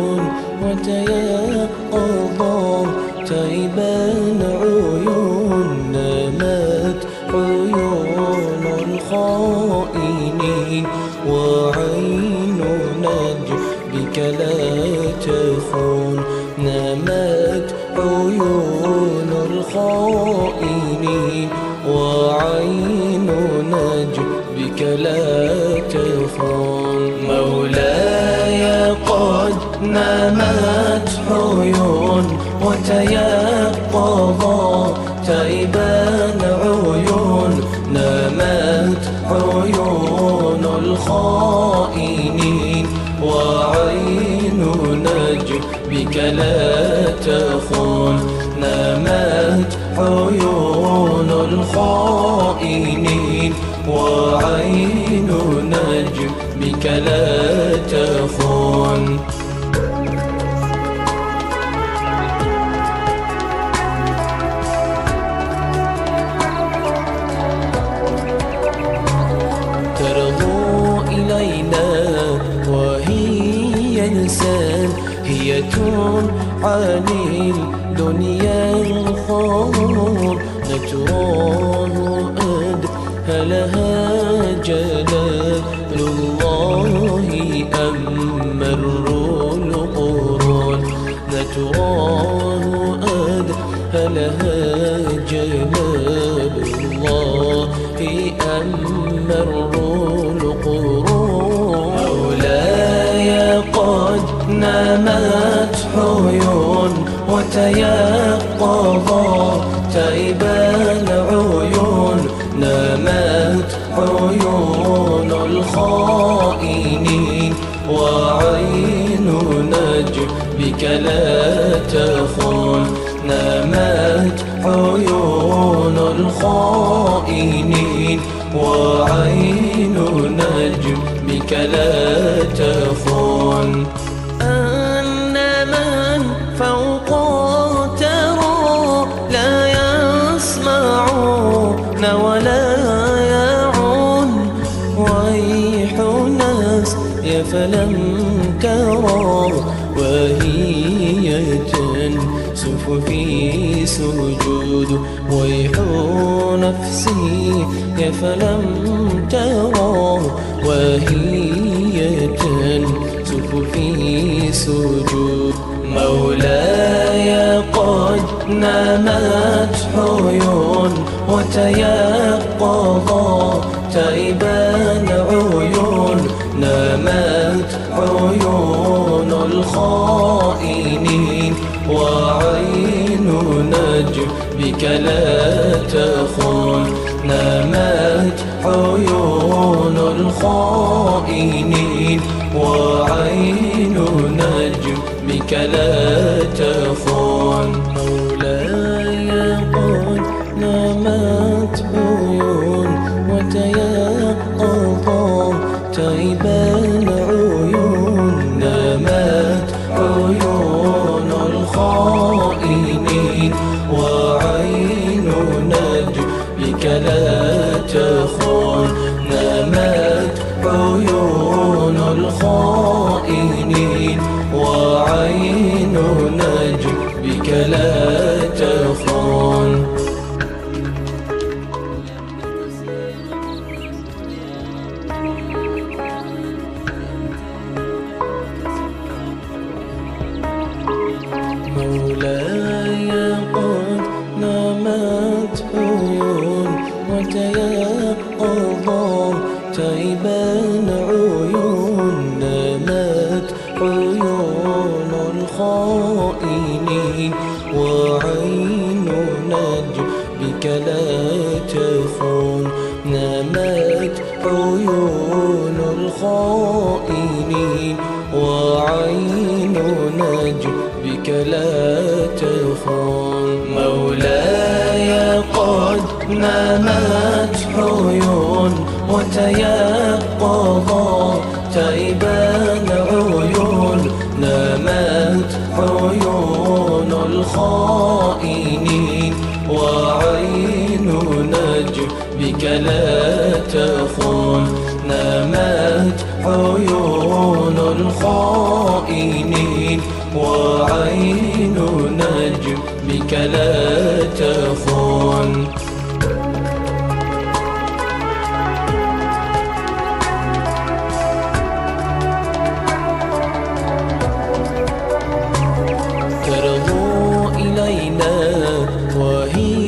عيون وتيقظا تيبان عيون نامت عيون الخائنين وعين نجبك لا تخون نامت عيون الخائنين وعين نجبك لا تخون مولاي قد نامت عيون وتيقظا تيبان عيون نامت عيون الخائنين وعين نجبك لا تخون نامت عيون الخائنين وعين نجبك لا تخون ترضو إلينا وهي ساهية عن الدنيا الخمر نتراه أدهلها جلال الله أم القرون نتراه أدهلها جلال الله أم القرون مولاي قد نامت عيون وتيقظا تيبان عيون نامت عيون الخائنين وعين نجبك لا تخون نامت عيون الخائنين وعين نجبك لا تخون أن من فوق ترى لا يسمعون ولا يعون ويح ناس فلم ترى وهي تنسف في سجود ويح نفسي فلم ترى وهي تنسف في سجود مولاي قد نامت عيون وتيقظا تيبان عيون نامت عيون الخائنين وعين نجبك لا تخون نامت عيون الخائنين وعين نجبك لا تخون مولاي قد نامت عيون وتيقظا تيبان عيون نامت عيون الخائنين وعين نجبك لا تخون نامت عيون الخائنين وعين نجبك لا تخون مولاي قد نامت عيون وتيقظا تيبان عيون نامت عيون الخائنين وعين نجبك لا تخون نامت عيون الخائنين وعين نجبك لا تخون مولاي قد نامت عيون وتيقظا تيبان عيون نامت عيون الخائنين وعين نجبك لا تخون نامت عيون الخائنين وعين نجم بك لا